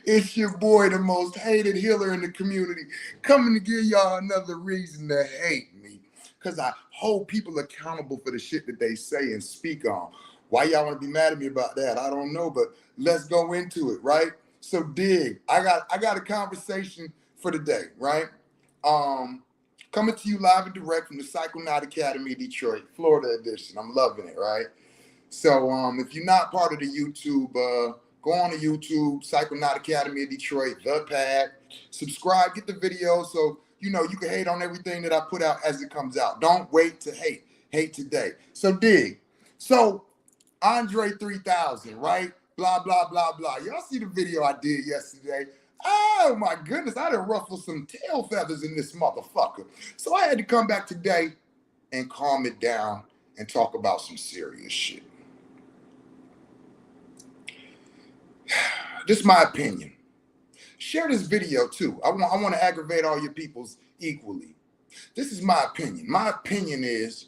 It's your boy, the most hated healer in the community, coming to give y'all another reason to hate me. Because I hold people accountable for the shit that they say and speak on. Why y'all want to be mad at me about that? I don't know, but let's go into it, right? So dig. I got a conversation for the day, right? Coming to you live and direct from the Psychonaut Academy, Detroit, Florida edition. I'm loving it, right? So if you're not part of the YouTube, go on to YouTube, Psychonaut Academy of Detroit, The Pad. Subscribe, get the video so you know you can hate on everything that I put out as it comes out. Don't wait to hate. Hate today. So dig. So Andre 3000, right? Blah, blah, blah, blah. Y'all see the video I did yesterday? Oh my goodness, I done ruffled some tail feathers in this motherfucker. So I had to come back today and calm it down and talk about some serious shit. This is my opinion. Share this video too. I want to aggravate all your peoples equally. This is my opinion. My opinion is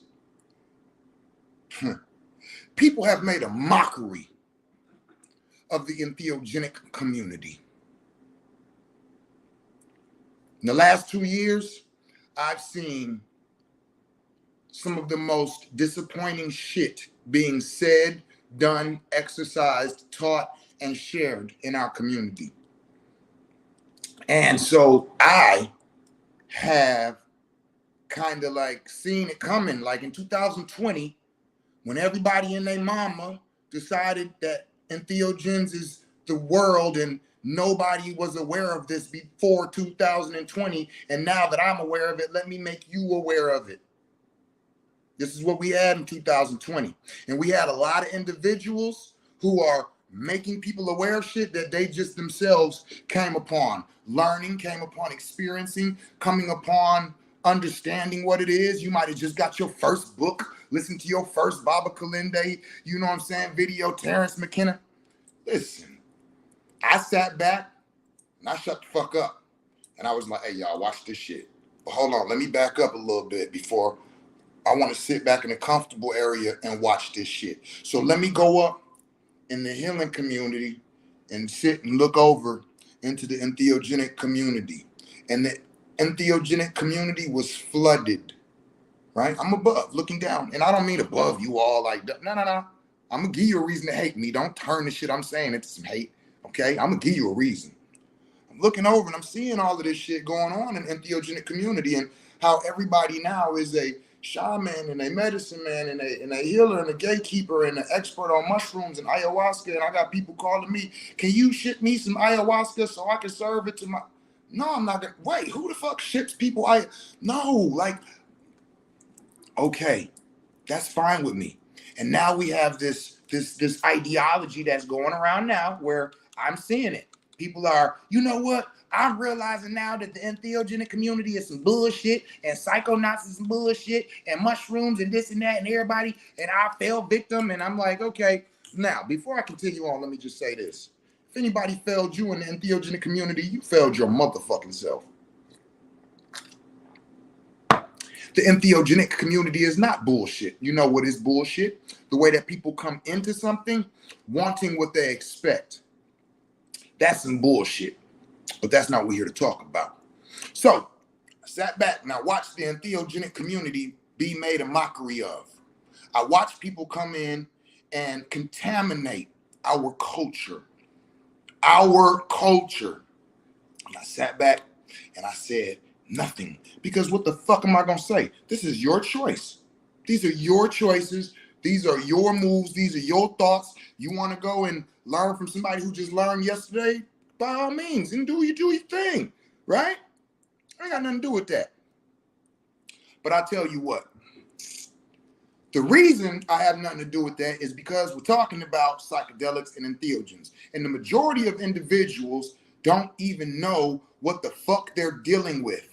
people have made a mockery of the entheogenic community. In the last 2 years, I've seen some of the most disappointing shit being said, done, exercised, taught, and shared in our community. And so I have kind of like seen it coming, like in 2020, when everybody and their mama decided that entheogens is the world and nobody was aware of this before 2020. And now that I'm aware of it, let me make you aware of it. This is what we had in 2020. And we had a lot of individuals who are making people aware of shit that they just themselves came upon, learning, came upon experiencing, coming upon understanding what it is. You might have just got your first book, listened to your first Baba Kalinde, you know what I'm saying, video, Terrence McKenna. Listen, I sat back and I shut the fuck up. And I was like, hey, y'all, watch this shit. But hold on, let me back up a little bit before I want to sit back in a comfortable area and watch this shit. So let me go up in the healing community and sit and look over into the entheogenic community. And the entheogenic community was flooded, right? I'm above, looking down. And I don't mean above you all like that. No. I'm going to give you a reason to hate me. Don't turn the shit I'm saying into some hate, okay? I'm going to give you a reason. I'm looking over and I'm seeing all of this shit going on in the entheogenic community and how everybody now is a shaman and a medicine man and a healer and a gatekeeper and an expert on mushrooms and ayahuasca. And I got people calling me, can you ship me some ayahuasca so I can serve it to my... No, I'm not gonna... Wait, who the fuck ships people? No, like, okay, that's fine with me. And now we have this ideology that's going around now where I'm seeing it. People are, you know what? I'm realizing now that the entheogenic community is some bullshit and psychonauts is some bullshit and mushrooms and this and that and everybody, and I fell victim. And I'm like, okay, now, before I continue on, let me just say this. If anybody failed you in the entheogenic community, you failed your motherfucking self. The entheogenic community is not bullshit. You know what is bullshit? The way that people come into something wanting what they expect. That's some bullshit. But that's not what we're here to talk about. So I sat back and I watched the entheogenic community be made a mockery of. I watched people come in and contaminate our culture. Our culture. And I sat back and I said nothing. Because what the fuck am I going to say? This is your choice. These are your choices. These are your moves. These are your thoughts. You want to go and learn from somebody who just learned yesterday? By all means, and do your thing, right? I ain't got nothing to do with that. But I tell you what, the reason I have nothing to do with that is because we're talking about psychedelics and entheogens. And the majority of individuals don't even know what the fuck they're dealing with.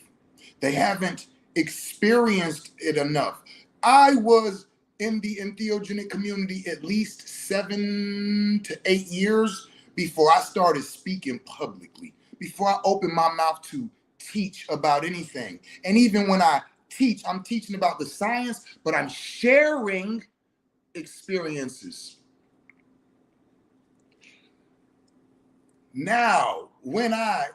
They haven't experienced it enough. I was in the entheogenic community at least 7 to 8 years before I started speaking publicly, before I opened my mouth to teach about anything. And even when I teach, I'm teaching about the science, but I'm sharing experiences. Now, when I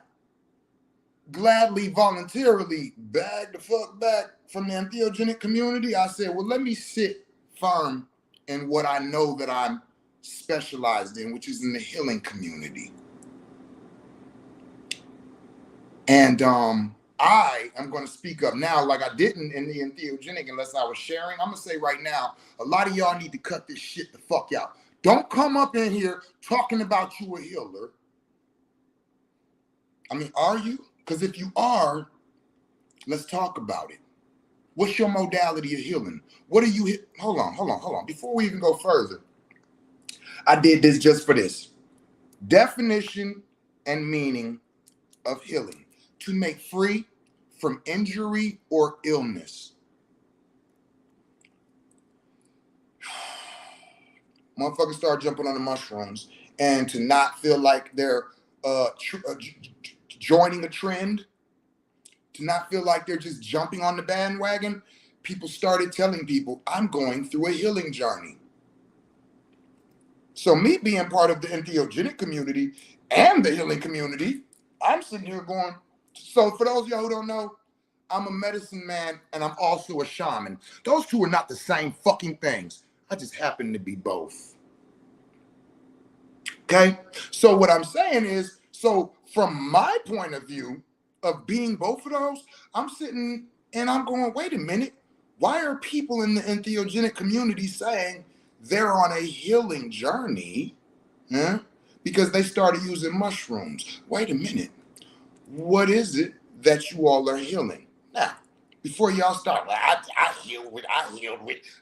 gladly, voluntarily bagged the fuck back from the entheogenic community, I said, well, let me sit firm in what I know that I'm specialized in, which is in the healing community. And I am going to speak up now like I didn't in the entheogenic unless I was sharing. I'm going to say right now, a lot of y'all need to cut this shit the fuck out. Don't come up in here talking about you a healer. I mean, are you? Because if you are, let's talk about it. What's your modality of healing? What are you, hold on. Before we even go further, I did this just for this. Definition and meaning of healing: to make free from injury or illness. Motherfuckers start jumping on the mushrooms, and to not feel like they're joining a trend, to not feel like they're just jumping on the bandwagon, people started telling people, I'm going through a healing journey. So me being part of the entheogenic community and the healing community, I'm sitting here going, so for those of y'all who don't know, I'm a medicine man and I'm also a shaman. Those two are not the same fucking things. I just happen to be both. Okay? So what I'm saying is, so from my point of view of being both of those, I'm sitting and I'm going, wait a minute. Why are people in the entheogenic community saying they're on a healing journey? Huh? Because they started using mushrooms. Wait a minute. What is it that you all are healing? Now, before y'all start, well, I healed with,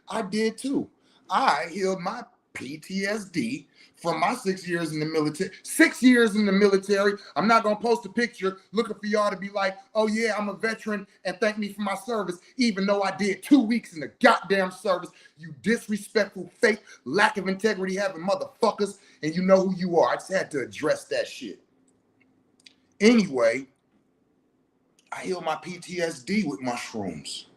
I did too. I healed my PTSD from my 6 years in the military. 6 years in the military. I'm not going to post a picture looking for y'all to be like, oh yeah, I'm a veteran and thank me for my service, even though I did 2 weeks in the goddamn service. You disrespectful, fake, lack of integrity having motherfuckers, and you know who you are. I just had to address that shit. Anyway, I heal my PTSD with mushrooms.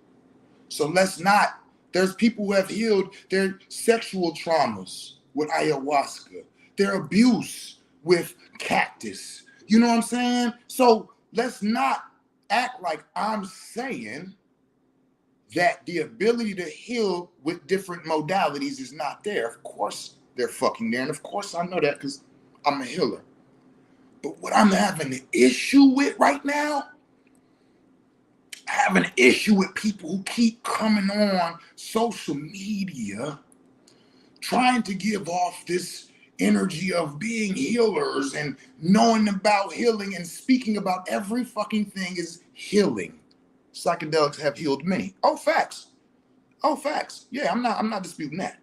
So let's not, there's people who have healed their sexual traumas with ayahuasca, their abuse with cactus. You know what I'm saying? So let's not act like I'm saying that the ability to heal with different modalities is not there. Of course they're fucking there. And of course I know that because I'm a healer. But what I'm having an issue with right now, I have an issue with people who keep coming on social media trying to give off this energy of being healers and knowing about healing and speaking about every fucking thing is healing. Psychedelics have healed many. Oh, facts. Oh, facts. Yeah, I'm not disputing that.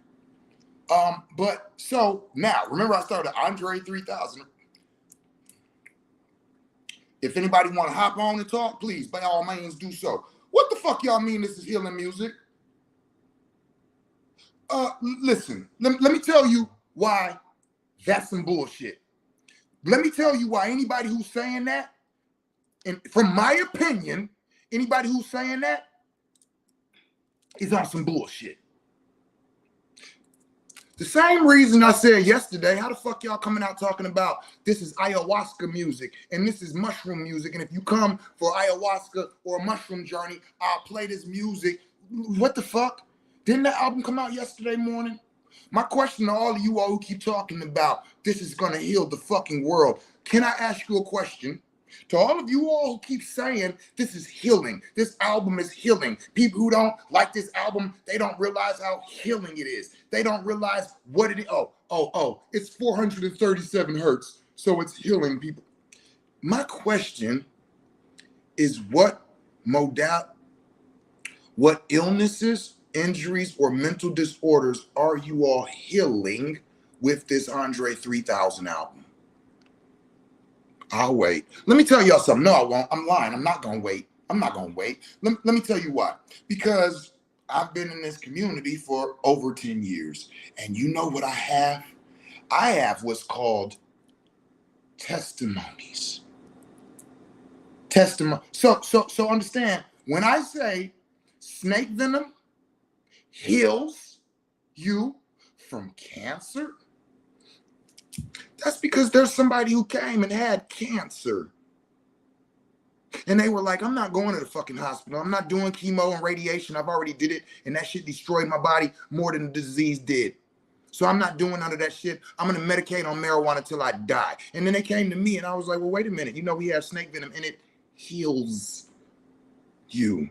But so now, remember I started Andre 3000. If anybody want to hop on and talk, please, by all means, do so. What the fuck y'all mean this is healing music? Listen, let me tell you why that's some bullshit. Let me tell you why anybody who's saying that, and from my opinion, anybody who's saying that is on some bullshit. The same reason I said yesterday, how the fuck y'all coming out talking about this is ayahuasca music and this is mushroom music, and if you come for ayahuasca or a mushroom journey, I'll play this music. What the fuck? Didn't that album come out yesterday morning? My question to all of you all who keep talking about this is gonna heal the fucking world, can I ask you a question? To all of you all who keep saying this is healing, this album is healing. People who don't like this album, they don't realize how healing it is. They don't realize what it is. Oh, it's 437 hertz, so it's healing people. My question is what illnesses, injuries, or mental disorders are you all healing with this Andre 3000 album? I'll wait. Let me tell y'all something. No, I won't. I'm lying. I'm not going to wait. I'm not going to wait. Let me tell you why. Because I've been in this community for over 10 years. And you know what I have? I have what's called testimonies. So understand, when I say snake venom heals you from cancer, That's because there's somebody who came and had cancer. And they were like, I'm not going to the fucking hospital. I'm not doing chemo and radiation. I've already did it. And that shit destroyed my body more than the disease did. So I'm not doing none of that shit. I'm going to medicate on marijuana till I die. And then they came to me and I was like, well, wait a minute. You know, we have snake venom and it heals you.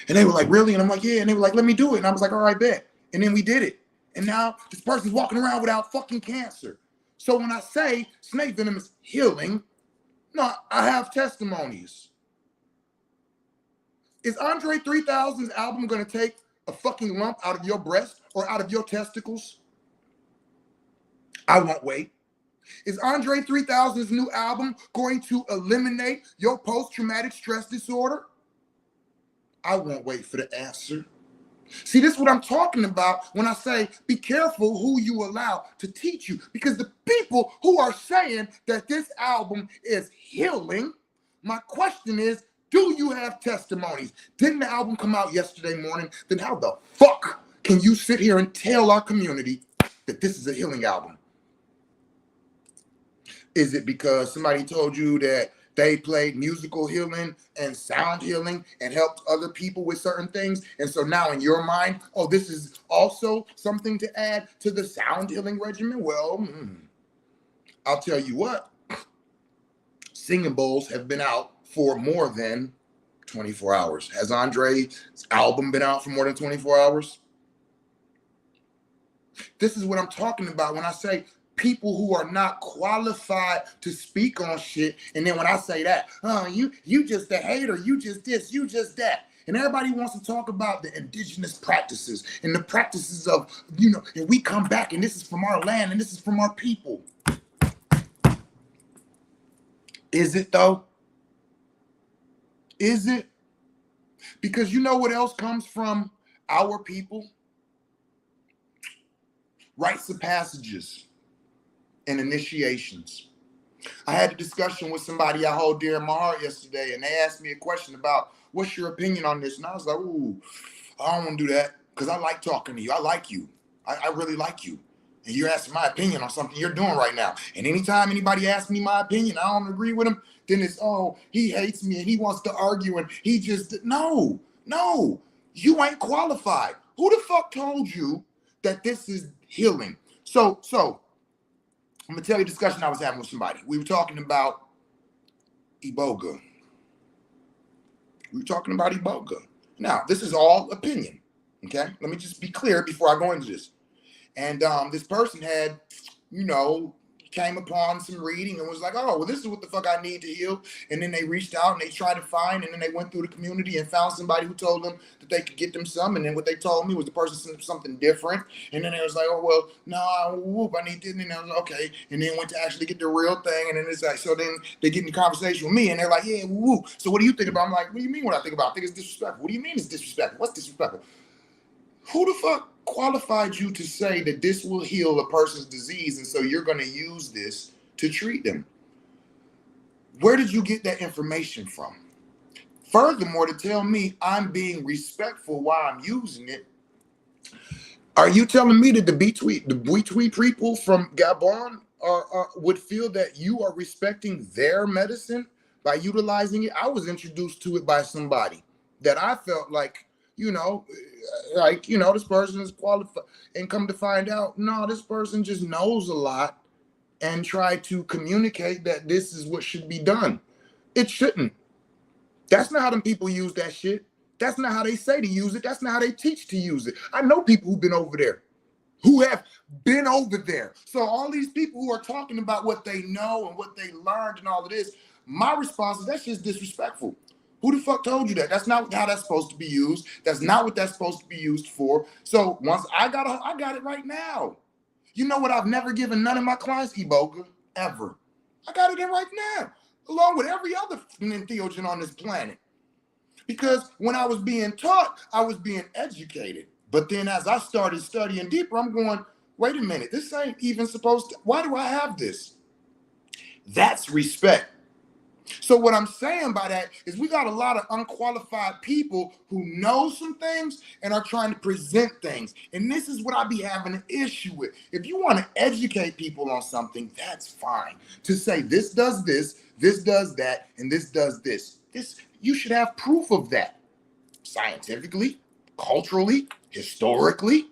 And they were like, really? And I'm like, yeah. And they were like, let me do it. And I was like, all right, bet. And then we did it. And now this person's walking around without fucking cancer. So when I say snake venom is healing, no, I have testimonies. Is Andre 3000's album going to take a fucking lump out of your breast or out of your testicles? I won't wait. Is Andre 3000's new album going to eliminate your post-traumatic stress disorder? I won't wait for the answer. See, this is what I'm talking about when I say be careful who you allow to teach you. Because the people who are saying that this album is healing, my question is, do you have testimonies? Didn't the album come out yesterday morning? Then how the fuck can you sit here and tell our community that this is a healing album? Is it because somebody told you that they played musical healing and sound healing and helped other people with certain things? And so now in your mind, oh, this is also something to add to the sound healing regimen? Well, I'll tell you what. Singing bowls have been out for more than 24 hours. Has Andre's album been out for more than 24 hours? This is what I'm talking about when I say people who are not qualified to speak on shit. And then when I say that, oh, you just a hater, you just this, you just that. And everybody wants to talk about the indigenous practices and the practices of, and we come back and this is from our land and this is from our people. Is it though? Is it? Because you know what else comes from our people? Rites of passages and initiations. I had a discussion with somebody I hold dear in my heart yesterday, and they asked me a question about what's your opinion on this? And I was like, ooh, I don't want to do that because I like talking to you. I like you. I really like you. And you're asking my opinion on something you're doing right now. And anytime anybody asks me my opinion, I don't agree with him, then it's, oh, he hates me and he wants to argue and he just, no, you ain't qualified. Who the fuck told you that this is healing? So I'm gonna tell you a discussion I was having with somebody. We were talking about Iboga. Now, this is all opinion, okay? Let me just be clear before I go into this. And this person had, came upon some reading and was like, oh, well, this is what the fuck I need to heal. And then they reached out and they tried to find, and then they went through the community and found somebody who told them that they could get them some. And then what they told me was the person sent something different. And then they was like, oh, well, no, I need this. And I was like, okay. And then went to actually get the real thing. And then it's like, so then they get in the conversation with me and they're like, yeah, woo. So what do you think about? I'm like, what do you mean what I think about? I think it's disrespectful. What do you mean it's disrespectful? What's disrespectful? Who the fuck qualified you to say that this will heal a person's disease and so you're going to use this to treat them? Where did you get that information from? Furthermore, to tell me I'm being respectful while I'm using it, are you telling me that the Bwitwi people from Gabon would feel that you are respecting their medicine by utilizing it? I was introduced to it by somebody that I felt like, this person is qualified, and come to find out, no, this person just knows a lot and try to communicate that this is what should be done. It shouldn't. That's not how them people use that shit. That's not how they say to use it. That's not how they teach to use it. I know people who've been over there, who have been over there. So all these people who are talking about what they know and what they learned and all of this, my response is that's just disrespectful. Who the fuck told you that? That's not how that's supposed to be used. That's not what that's supposed to be used for. So once I got it right now. You know what? I've never given none of my clients Iboga, ever. I got it in right now, along with every other entheogen on this planet. Because when I was being taught, I was being educated. But then as I started studying deeper, I'm going, wait a minute, this ain't even supposed to, why do I have this? That's respect. So So what I'm saying by that is we got a lot of unqualified people who know some things and are trying to present things. And this is what I be having an issue with. If you want to educate people on something, that's fine. To say this does that, and this does this. You should have proof of that. Scientifically, culturally, historically.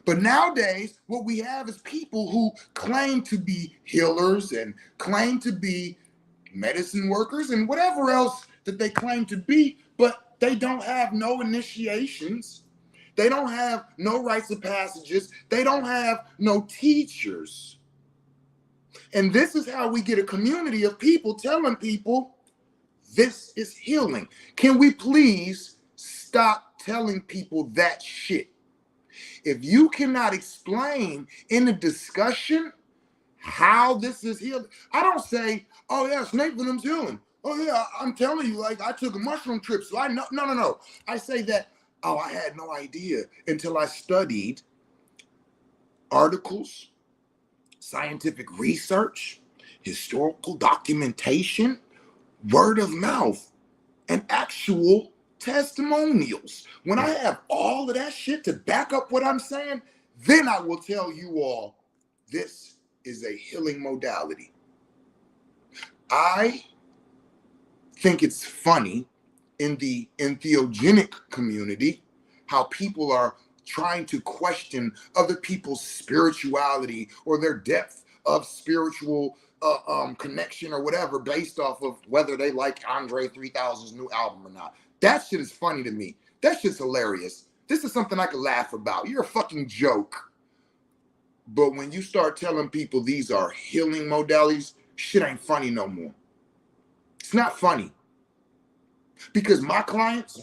But nowadays, what we have is people who claim to be healers and claim to be medicine workers and whatever else that they claim to be, but they don't have no initiations. They don't have no rites of passages. They don't have no teachers. And this is how we get a community of people telling people this is healing. Can we please stop telling people that shit? If you cannot explain in the discussion how this is healed, I don't say, oh yeah, snake venom's healing. Oh yeah, I'm telling you, like I took a mushroom trip, so I know. No. I say that, oh, I had no idea until I studied articles, scientific research, historical documentation, word of mouth, and actual testimonials. When I have all of that shit to back up what I'm saying, then I will tell you all this is a healing modality. I think it's funny in the entheogenic community how people are trying to question other people's spirituality or their depth of spiritual connection or whatever based off of whether they like Andre 3000's new album or not. That shit is funny to me. That shit's hilarious. This is something I could laugh about. You're a fucking joke. But when you start telling people these are healing modalities, shit ain't funny no more. It's not funny. Because my clients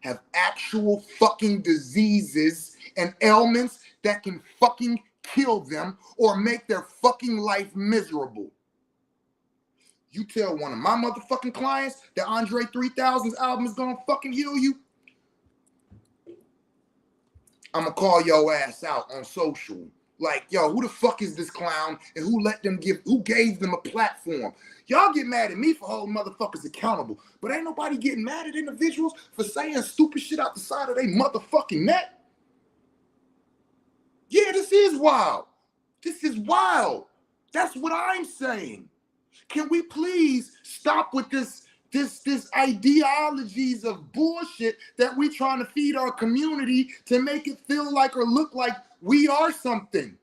have actual fucking diseases and ailments that can fucking kill them or make their fucking life miserable. You tell one of my motherfucking clients that Andre 3000's album is gonna fucking heal you, I'm gonna call your ass out on social. Like, yo, who the fuck is this clown and who gave them a platform? Y'all get mad at me for holding motherfuckers accountable, but ain't nobody getting mad at individuals for saying stupid shit out the side of their motherfucking neck. Yeah, this is wild. This is wild. That's what I'm saying. Can we please stop with this ideologies of bullshit that we trying to feed our community to make it feel like or look like we are something?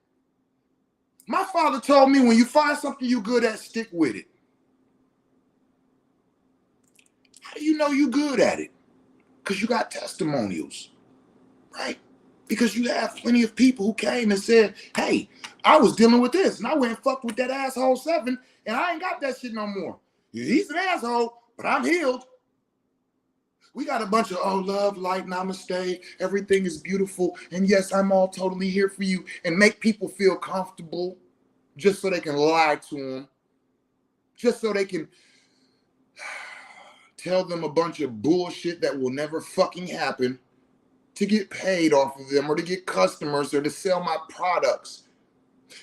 My father told me when you find something you good at, stick with it. How do you know you good at it? Because you got testimonials, right? Because you have plenty of people who came and said, hey, I was dealing with this and I went and fucked with that asshole 7 and I ain't got that shit no more. He's an asshole, but I'm healed. We got a bunch of, oh, love, light, namaste, everything is beautiful, and yes, I'm all totally here for you, and make people feel comfortable just so they can lie to them, just so they can tell them a bunch of bullshit that will never fucking happen to get paid off of them or to get customers or to sell my products.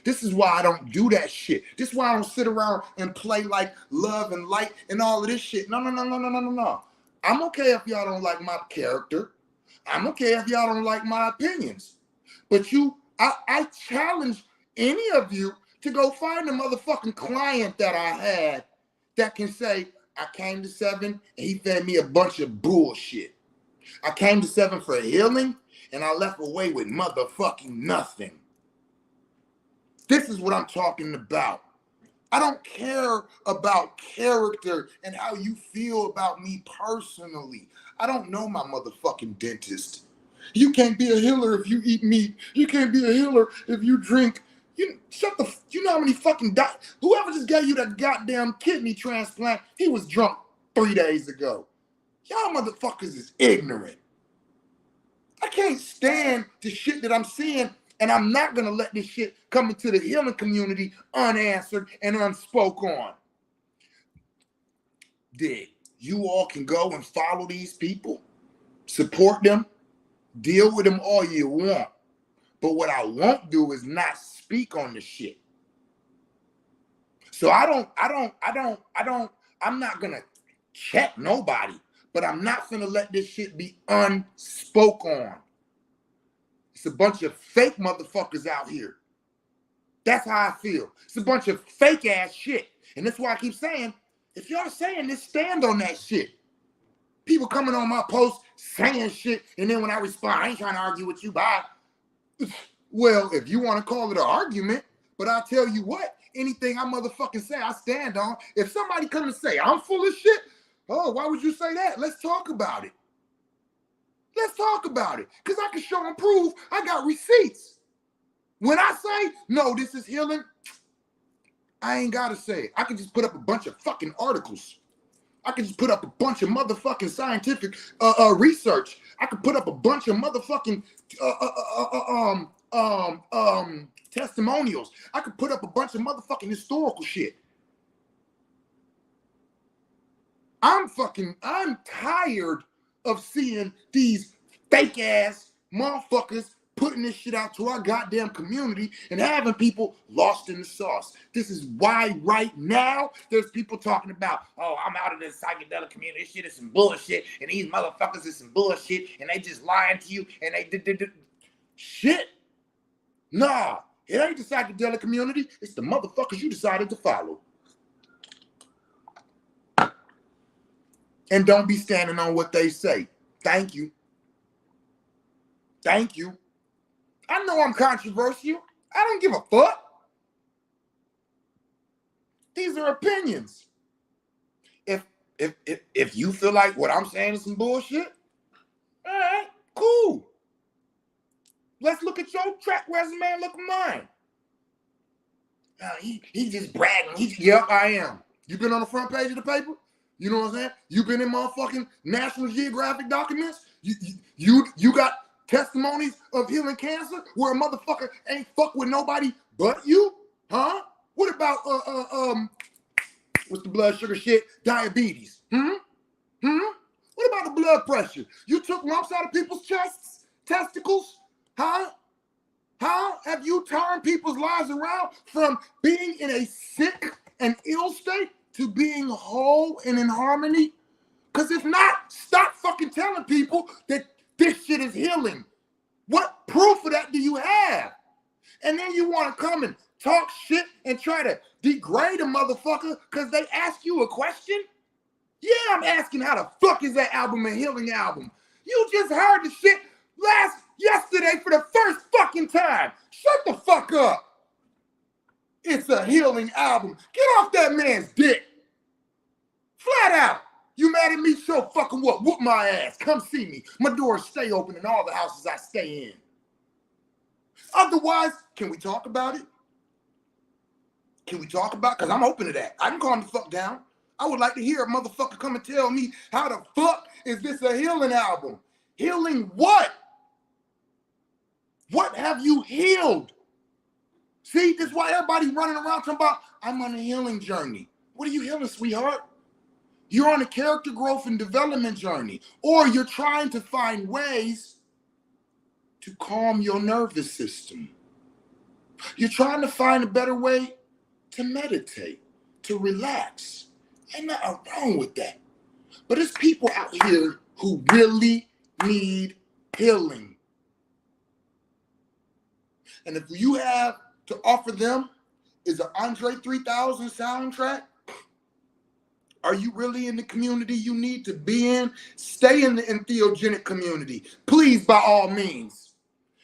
This is why I don't do that shit. This is why I don't sit around and play like love and light and all of this shit. No. I'm okay if y'all don't like my character. I'm okay if y'all don't like my opinions. But I challenge any of you to go find a motherfucking client that I had that can say, I came to 7 and he fed me a bunch of bullshit. I came to 7 for healing and I left away with motherfucking nothing. This is what I'm talking about. I don't care about character and how you feel about me personally. I don't know my motherfucking dentist. You can't be a healer if you eat meat. You can't be a healer if you drink. You know how many fucking whoever just gave you that goddamn kidney transplant, he was drunk 3 days ago. Y'all motherfuckers is ignorant. I can't stand the shit that I'm seeing. And I'm not going to let this shit come into the healing community unanswered and unspoke on. You all can go and follow these people, support them, deal with them all you want. But what I won't do is not speak on the shit. So I'm not gonna check nobody, but I'm not gonna let this shit be unspoke on. It's a bunch of fake motherfuckers out here. That's how I feel. It's a bunch of fake ass shit. And that's why I keep saying, if y'all saying this, stand on that shit. People coming on my post saying shit, and then when I respond, I ain't trying to argue with you, bye. Well, if you want to call it an argument, but I'll tell you what, anything I motherfucking say, I stand on. If somebody come and say, I'm full of shit, oh, why would you say that? Let's talk about it. Let's talk about it. Because I can show and prove I got receipts. When I say, no, this is healing, I ain't got to say it. I can just put up a bunch of fucking articles. I can just put up a bunch of motherfucking scientific research. I could put up a bunch of motherfucking testimonials. I could put up a bunch of motherfucking historical shit. I'm tired of seeing these fake ass motherfuckers putting this shit out to our goddamn community and having people lost in the sauce. This is why right now there's people talking about, oh, I'm out of this psychedelic community. This shit is some bullshit, and these motherfuckers is some bullshit, and they just lying to you, and they did shit. Nah, it ain't the psychedelic community. It's the motherfuckers you decided to follow. And don't be standing on what they say. Thank you. Thank you. I know I'm controversial. I don't give a fuck. These are opinions. If you feel like what I'm saying is some bullshit, all right, cool. Let's look at your track resume and look at mine. He just bragging. Yep, I am. You been on the front page of the paper? You know what I'm saying? You been in motherfucking National Geographic documents? You got testimonies of healing cancer where a motherfucker ain't fuck with nobody but you? Huh? What about what's the blood sugar shit? Diabetes. What about the blood pressure? You took lumps out of people's chests, testicles? Huh? Have you turned people's lives around from being in a sick and ill state to being whole and in harmony? Because if not, stop fucking telling people that this shit is healing. What proof of that do you have? And then you want to come and talk shit and try to degrade a motherfucker because they ask you a question? Yeah, I'm asking how the fuck is that album a healing album? You just heard the shit yesterday for the first fucking time. Shut the fuck up. It's a healing album. Get off that man's dick. Flat out. You mad at me? So fucking what? Whoop my ass. Come see me. My doors stay open in all the houses I stay in. Otherwise, can we talk about it? Can we talk about it? Because I'm open to that. I can calm the fuck down. I would like to hear a motherfucker come and tell me how the fuck is this a healing album? Healing what? What have you healed? See, this is why everybody running around talking about, I'm on a healing journey. What are you healing, sweetheart? You're on a character growth and development journey, or you're trying to find ways to calm your nervous system. You're trying to find a better way to meditate, to relax. Ain't nothing wrong with that. But there's people out here who really need healing. And if you have to offer them is an Andre 3000 soundtrack, are you really in the community you need to be in? Stay in the entheogenic community. Please, by all means.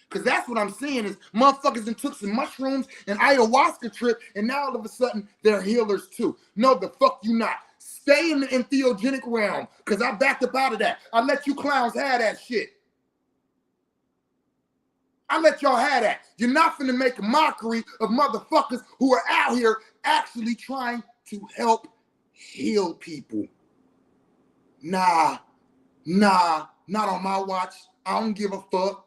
Because that's what I'm seeing is motherfuckers that took some mushrooms and ayahuasca trip, and now all of a sudden they're healers too. No, the fuck you not. Stay in the entheogenic realm, because I backed up out of that. I let you clowns have that shit. I let y'all have that. You're not finna make a mockery of motherfuckers who are out here actually trying to help heal people. Nah, not on my watch. I don't give a fuck.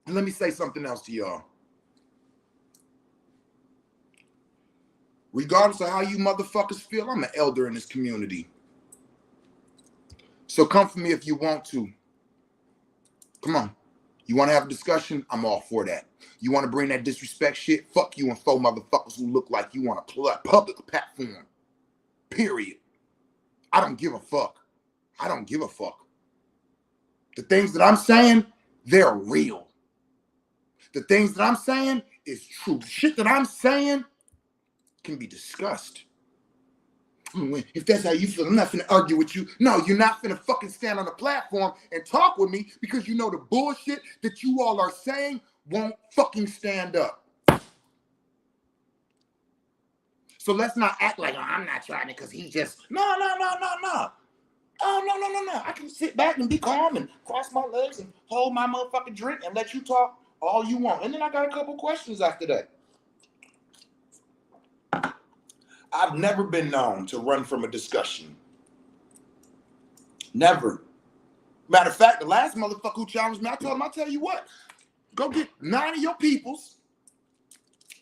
And let me say something else to y'all. Regardless of how you motherfuckers feel, I'm an elder in this community. So come for me if you want to. Come on. You want to have a discussion? I'm all for that. You want to bring that disrespect shit? Fuck you and 4 motherfuckers who look like you on a public platform. Period. I don't give a fuck. I don't give a fuck. The things that I'm saying, they're real. The things that I'm saying is true. The shit that I'm saying can be discussed. If that's how you feel, I'm not finna argue with you. No, you're not finna fucking stand on a platform and talk with me because you know the bullshit that you all are saying won't fucking stand up. So let's not act like, oh, I'm not trying it because he just, no. Oh, no. I can sit back and be calm and cross my legs and hold my motherfucking drink and let you talk all you want. And then I got a couple questions after that. I've never been known to run from a discussion. Never. Matter of fact, the last motherfucker who challenged me, I told him, I'll tell you what, go get 9 of your peoples.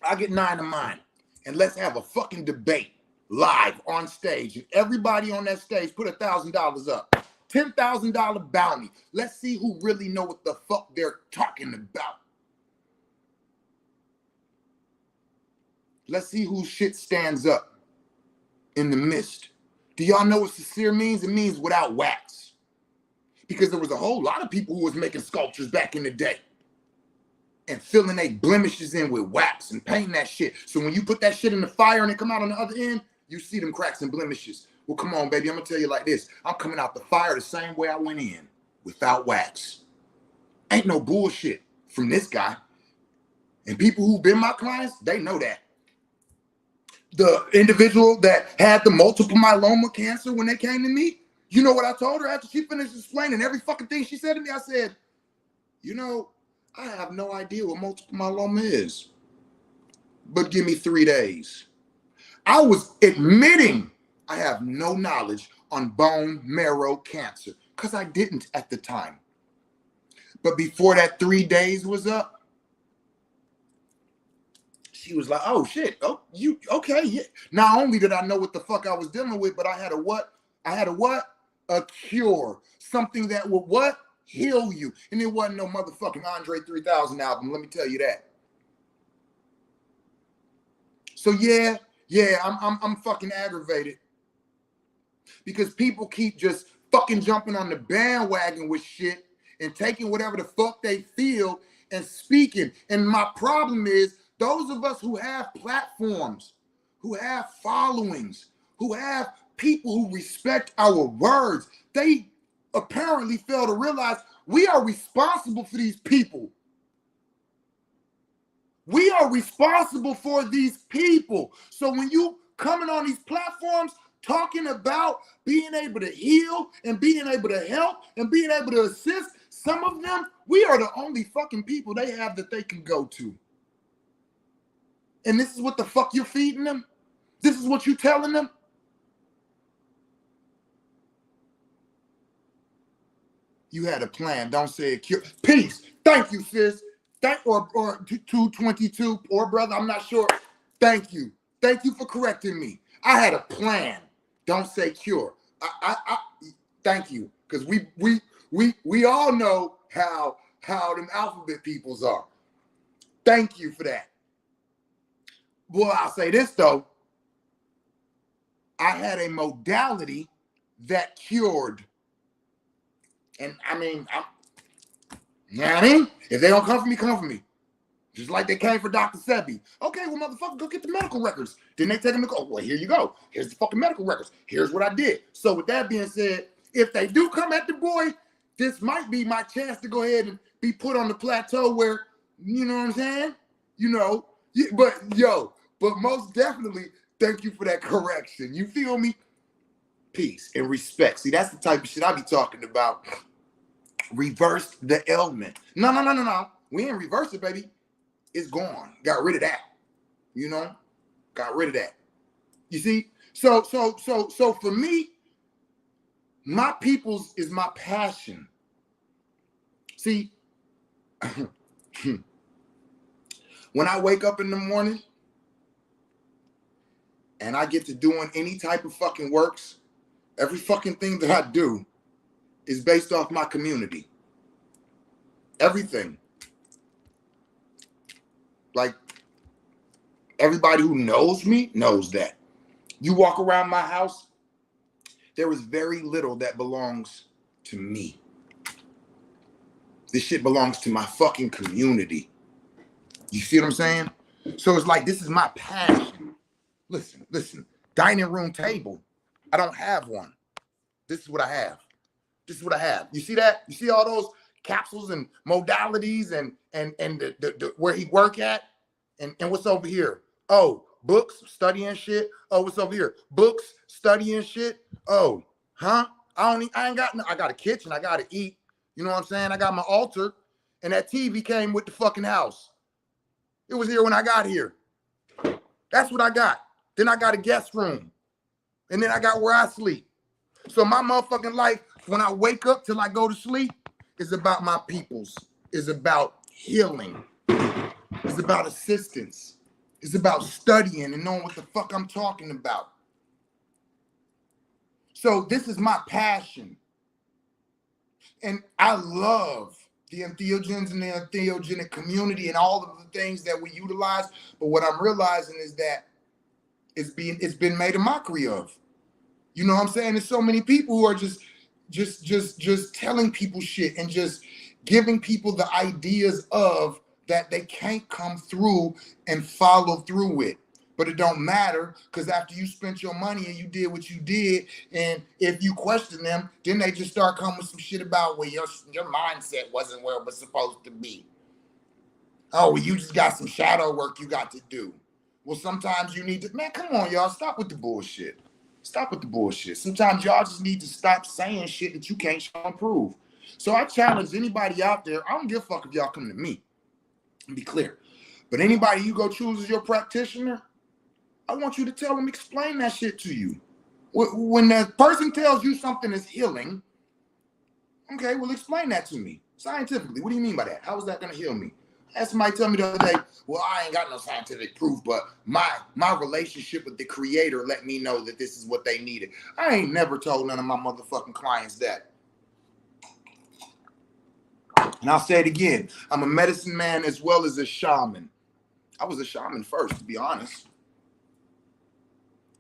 I'll get 9 of mine. And let's have a fucking debate live on stage. And everybody on that stage put $1,000 up. $10,000 bounty. Let's see who really know what the fuck they're talking about. Let's see whose shit stands up in the mist. Do y'all know what sincere means? It means without wax. Because there was a whole lot of people who was making sculptures back in the day and filling their blemishes in with wax and painting that shit. So when you put that shit in the fire and it come out on the other end, you see them cracks and blemishes. Well, come on, baby. I'm going to tell you like this. I'm coming out the fire the same way I went in, without wax. Ain't no bullshit from this guy. And people who've been my clients, they know that. The individual that had the multiple myeloma cancer when they came to me, you know what I told her after she finished explaining every fucking thing she said to me? I said, you know, I have no idea what multiple myeloma is, but give me 3 days. I was admitting I have no knowledge on bone marrow cancer because I didn't at the time. But before that 3 days was up, she was like, oh shit, oh, you, okay, yeah. Not only did I know what the fuck I was dealing with, but I had a what? I had a what? A cure. Something that would what? Heal you. And it wasn't no motherfucking Andre 3000 album, let me tell you that. So yeah, I'm fucking aggravated. Because people keep just fucking jumping on the bandwagon with shit and taking whatever the fuck they feel and speaking. And my problem is, those of us who have platforms, who have followings, who have people who respect our words, they apparently fail to realize we are responsible for these people. We are responsible for these people. So when you coming on these platforms talking about being able to heal and being able to help and being able to assist, some of them, we are the only fucking people they have that they can go to. And this is what the fuck you're feeding them? This is what you're telling them? You had a plan. Don't say it. Peace. Thank you, sis. Or 222, or brother, I'm not sure. Thank you. Thank you for correcting me. I had a plan. Don't say cure. I thank you. Because we all know how them alphabet peoples are. Thank you for that. Well, I'll say this though. I had a modality that cured. And I mean, you know what I mean? If they don't come for me. Just like they came for Dr. Sebi. Okay, well, motherfucker, go get the medical records. Then they take them to go, well, here you go. Here's the fucking medical records. Here's what I did. So with that being said, if they do come at the boy, this might be my chance to go ahead and be put on the plateau where, you know what I'm saying? You know, but most definitely, thank you for that correction. You feel me? Peace and respect. See, that's the type of shit I be talking about. Reverse the ailment. No. We ain't reverse it, baby. It's gone. Got rid of that. You know? Got rid of that. You see? So for me, my peoples is my passion. See, when I wake up in the morning and I get to doing any type of fucking works, every fucking thing that I do is based off my community. Everything. Like, everybody who knows me knows that. You walk around my house, there is very little that belongs to me. This shit belongs to my fucking community. You see what I'm saying? So it's like, this is my passion. Listen. Dining room table. I don't have one. This is what I have. This is what I have. You see that? You see all those capsules and modalities and the where he work at? And what's over here? Oh, books, studying shit. Oh, what's over here? Books, studying shit. Oh, huh? I ain't got no, I got a kitchen. I got to eat. You know what I'm saying? I got my altar. And that TV came with the fucking house. It was here when I got here. That's what I got. Then I got a guest room. And then I got where I sleep. So my motherfucking life, when I wake up till I go to sleep, is about my peoples. It's about healing. It's about assistance. It's about studying and knowing what the fuck I'm talking about. So this is my passion. And I love the entheogens and the entheogenic community and all of the things that we utilize. But what I'm realizing is that it's been made a mockery of. You know what I'm saying? There's so many people who are just telling people shit and just giving people the ideas of that they can't come through and follow through with. But it don't matter, because after you spent your money and you did what you did, and if you question them, then they just start coming with some shit about, well, your mindset wasn't where it was supposed to be. Oh, well, you just got some shadow work you got to do. Well, sometimes you need to, man, come on, y'all, stop with the bullshit. Stop with the bullshit. Sometimes y'all just need to stop saying shit that you can't show and prove. So I challenge anybody out there, I don't give a fuck if y'all come to me. Be clear. But anybody you go choose as your practitioner, I want you to tell them, explain that shit to you. When the person tells you something is healing, okay, well, explain that to me scientifically. What do you mean by that? How is that going to heal me? I had somebody tell me the other day, well, I ain't got no scientific proof, but my relationship with the creator let me know that this is what they needed. I ain't never told none of my motherfucking clients that. And I'll say it again. I'm a medicine man as well as a shaman. I was a shaman first, to be honest.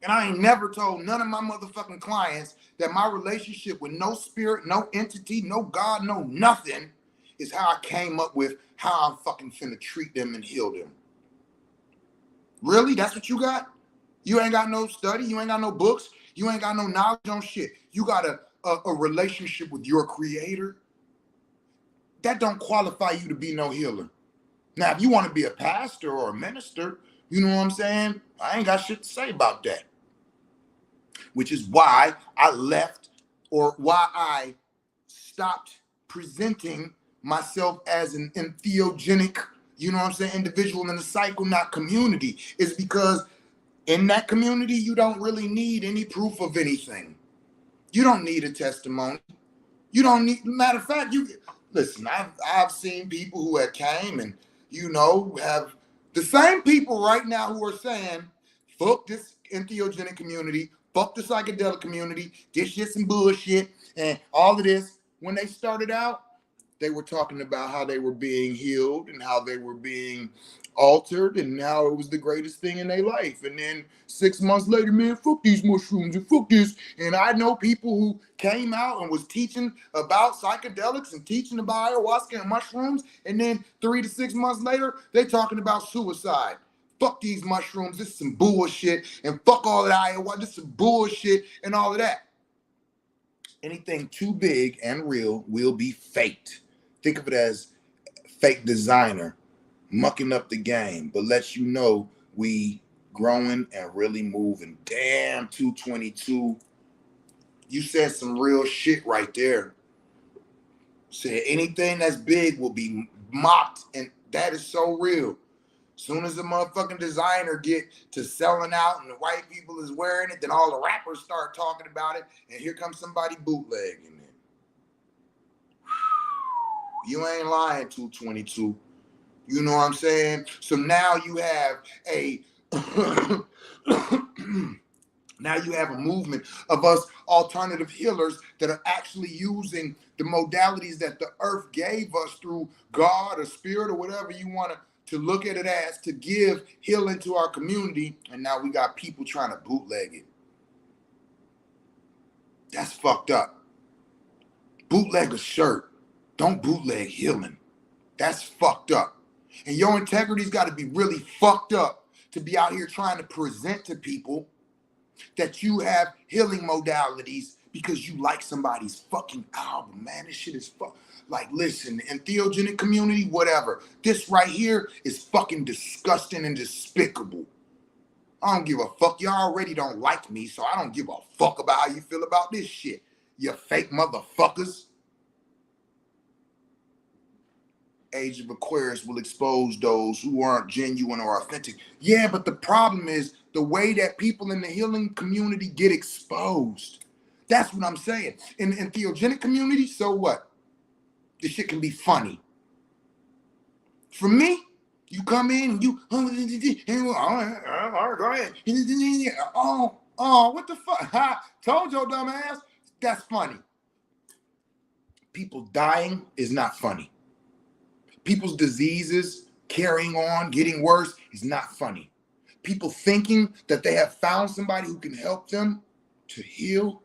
And I ain't never told none of my motherfucking clients that my relationship with no spirit, no entity, no God, no nothing is how I came up with how I'm fucking finna treat them and heal them. Really? That's what you got? You ain't got no study. You ain't got no books. You ain't got no knowledge on shit. You got a relationship with your creator. That don't qualify you to be no healer. Now, if you want to be a pastor or a minister, you know what I'm saying? I ain't got shit to say about that. Which is why I left, or why I stopped presenting myself as an entheogenic, you know what I'm saying, individual in the cycle, not community, is because in that community, you don't really need any proof of anything. You don't need a testimony. You don't need, matter of fact, listen, I've seen people who have came and, you know, have the same people right now who are saying, fuck this entheogenic community, fuck the psychedelic community, this shit's some bullshit, and all of this. When they started out, they were talking about how they were being healed and how they were being altered and how it was the greatest thing in their life. And then 6 months later, man, fuck these mushrooms and fuck this. And I know people who came out and was teaching about psychedelics and teaching about ayahuasca and mushrooms. And then 3 to 6 months later, they talking about suicide. Fuck these mushrooms, this is some bullshit. And fuck all that ayahuasca, this is some bullshit and all of that. Anything too big and real will be faked. Think of it as fake designer mucking up the game, but lets you know we growing and really moving. Damn, 222. You said some real shit right there. Said anything that's big will be mocked, and that is so real. Soon as the motherfucking designer get to selling out and the white people is wearing it, then all the rappers start talking about it, and here comes somebody bootlegging it. You ain't lying, 222. You know what I'm saying? So now you have a Now you have a movement of us alternative healers that are actually using the modalities that the earth gave us through God or spirit or whatever you want to look at it as, to give healing to our community. And now we got people trying to bootleg it. That's fucked up. Bootleg a shirt. Don't bootleg healing. That's fucked up. And your integrity's got to be really fucked up to be out here trying to present to people that you have healing modalities because you like somebody's fucking album. Man, this shit is fuck. Like, listen, entheogenic community, whatever. This right here is fucking disgusting and despicable. I don't give a fuck. Y'all already don't like me, so I don't give a fuck about how you feel about this shit. You fake motherfuckers. Age of Aquarius will expose those who aren't genuine or authentic. Yeah, but the problem is the way that people in the healing community get exposed. That's what I'm saying. In the entheogenic community, so what? This shit can be funny. For me, you come in and you, all right, go ahead. Oh, what the fuck? Told your dumb ass. That's funny. People dying is not funny. People's diseases carrying on, getting worse is not funny. People thinking that they have found somebody who can help them to heal,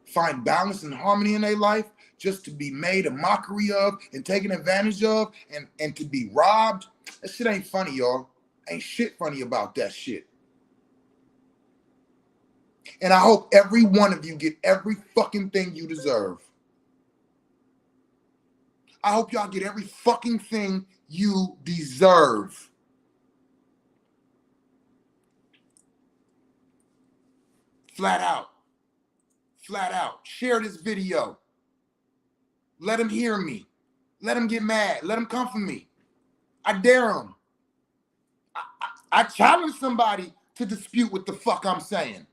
find balance and harmony in their life, just to be made a mockery of and taken advantage of and to be robbed. That shit ain't funny, y'all. Ain't shit funny about that shit. And I hope every one of you get every fucking thing you deserve. I hope y'all get every fucking thing you deserve. Flat out. Flat out. Share this video. Let them hear me. Let them get mad. Let them come for me. I dare them. I challenge somebody to dispute what the fuck I'm saying.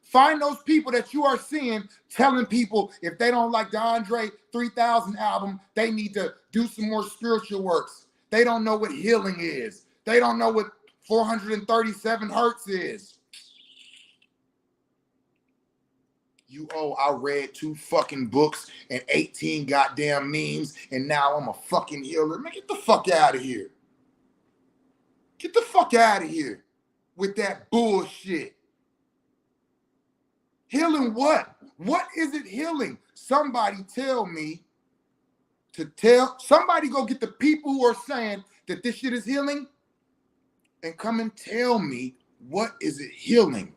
Find those people that you are seeing telling people if they don't like the Andre 3000 album, they need to do some more spiritual works. They don't know what healing is. They don't know what 437 hertz is. I read 2 fucking books and 18 goddamn memes, and now I'm a fucking healer. Man, get the fuck out of here. Get the fuck out of here with that bullshit. Healing what? What is it healing? Somebody tell me somebody go get the people who are saying that this shit is healing and come and tell me what is it healing?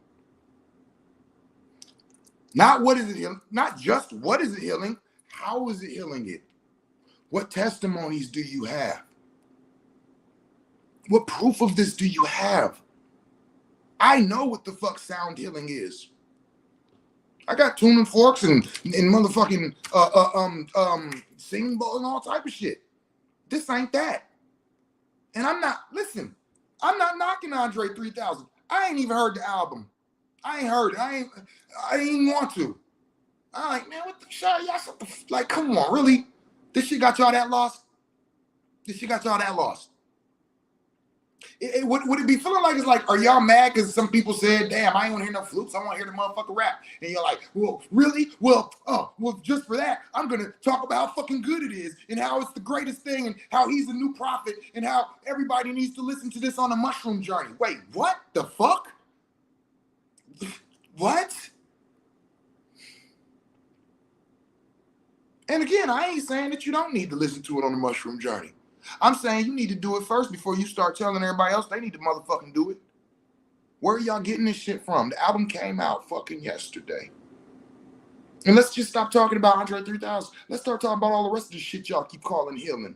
Not what is it healing, not just what is it healing, how is it healing it? What testimonies do you have? What proof of this do you have? I know what the fuck sound healing is. I got tuning forks and motherfucking singing bowl and all type of shit. This ain't that. And I'm not knocking Andre 3000. I ain't even heard the album. I ain't heard it. I didn't even want to. I'm like, man, what the shit? Y'all, like, come on, really? This shit got y'all that lost? This shit got y'all that lost? Would it be feeling like it's like, are y'all mad because some people said, damn, I ain't want to hear no flutes, I want to hear the motherfucker rap. And you're like, well, really? Well, just for that, I'm going to talk about how fucking good it is and how it's the greatest thing and how he's a new prophet and how everybody needs to listen to this on a mushroom journey. Wait, what the fuck? What? And again, I ain't saying that you don't need to listen to it on the mushroom journey. I'm saying you need to do it first before you start telling everybody else they need to motherfucking do it. Where are y'all getting this shit from? The album came out fucking yesterday. And let's just stop talking about Andre 3000. Let's start talking about all the rest of the shit y'all keep calling healing.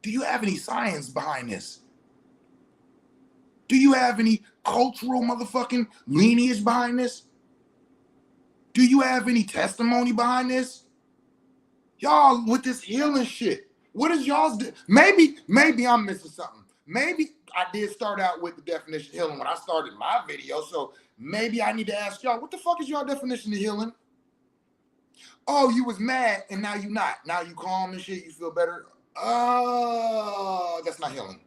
Do you have any science behind this? Do you have any cultural motherfucking lineage behind this? Do you have any testimony behind this? Y'all with this healing shit. What is y'all's? Maybe I'm missing something. Maybe I did start out with the definition of healing when I started my video. So maybe I need to ask y'all, what the fuck is your definition of healing? Oh, you was mad and now you not. Now you calm and shit. You feel better. Oh, that's not healing.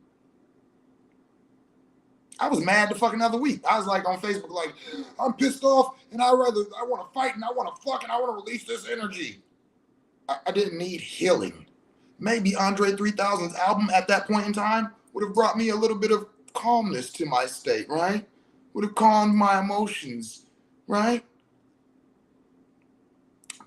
I was mad the fucking other week. I was like on Facebook, like, I'm pissed off and I want to fight and I want to fuck and I want to release this energy. I didn't need healing. Maybe Andre 3000's album at that point in time would have brought me a little bit of calmness to my state, right? Would have calmed my emotions, right?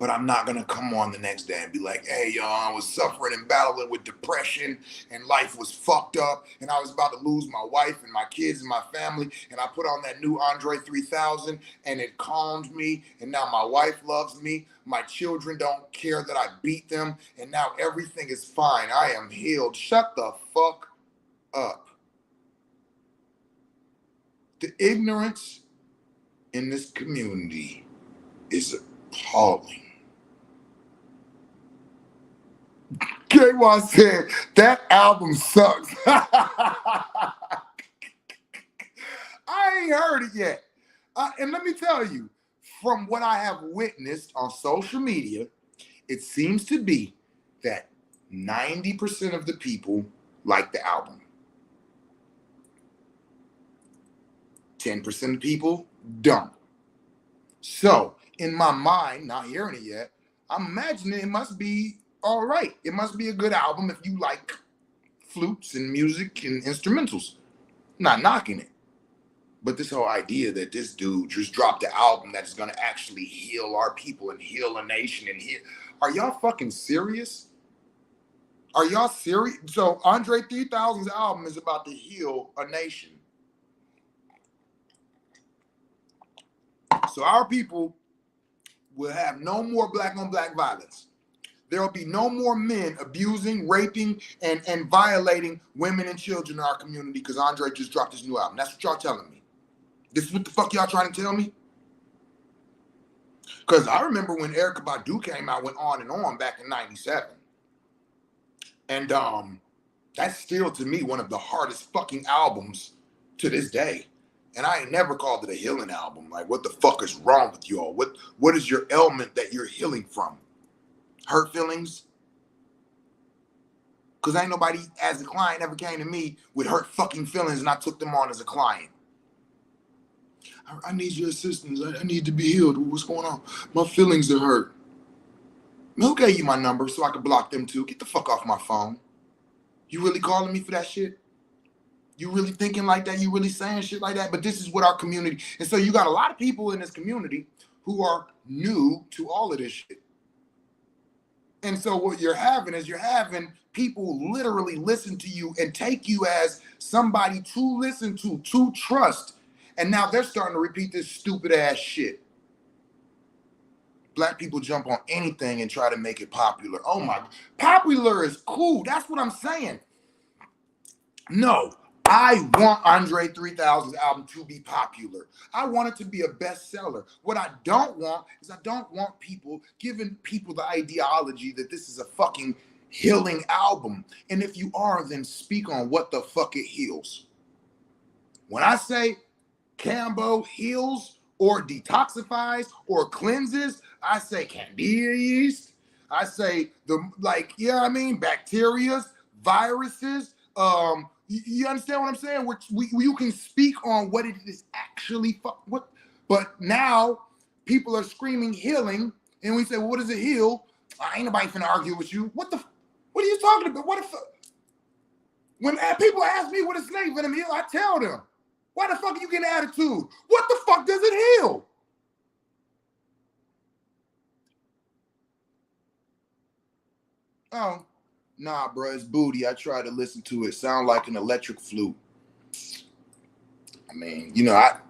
But I'm not going to come on the next day and be like, hey, y'all, I was suffering and battling with depression and life was fucked up and I was about to lose my wife and my kids and my family. And I put on that new Andre 3000 and it calmed me. And now my wife loves me. My children don't care that I beat them. And now everything is fine. I am healed. Shut the fuck up. The ignorance in this community is appalling. KY said, that album sucks. I ain't heard it yet. And let me tell you, from what I have witnessed on social media, it seems to be that 90% of the people like the album. 10% of people don't. So, in my mind, not hearing it yet, I'm imagining it must be all right. It must be a good album if you like flutes and music and instrumentals. Not knocking it. But this whole idea that this dude just dropped an album that is going to actually heal our people and heal a nation and heal. Are y'all fucking serious? Are y'all serious? So Andre 3000's album is about to heal a nation. So our people will have no more black on black violence. There will be no more men abusing, raping, and violating women and children in our community because Andre just dropped his new album. That's what y'all telling me. This is what the fuck y'all trying to tell me? Because I remember when Erykah Badu came out, went on and on back in 97. And that's still, to me, one of the hardest fucking albums to this day. And I ain't never called it a healing album. Like, what the fuck is wrong with y'all? What is your ailment that you're healing from? Hurt feelings? Because ain't nobody, as a client, ever came to me with hurt fucking feelings and I took them on as a client. I need your assistance. I need to be healed. What's going on? My feelings are hurt. Who gave you my number so I could block them too? Get the fuck off my phone. You really calling me for that shit? You really thinking like that? You really saying shit like that? But this is what our community, and so you got a lot of people in this community who are new to all of this shit. And so what you're having is people literally listen to you and take you as somebody to listen to trust. And now they're starting to repeat this stupid ass shit. Black people jump on anything and try to make it popular. Oh my, popular is cool. That's what I'm saying. No, I want Andre 3000's album to be popular. I want it to be a bestseller. What I don't want is I don't want people giving people the ideology that this is a fucking healing album. And if you are, then speak on what the fuck it heals. When I say Cambo heals or detoxifies or cleanses, I say candida yeast. I say bacteria, viruses. You understand what I'm saying? You can speak on what it is actually. But now people are screaming healing, and we say, well, what does it heal? Ain't nobody finna argue with you. What are you talking about? When people ask me what a snake venom heal, I tell them. Why the fuck are you getting attitude? What the fuck does it heal? Oh, nah, bro, it's booty. I try to listen to it. Sound like an electric flute. I mean, I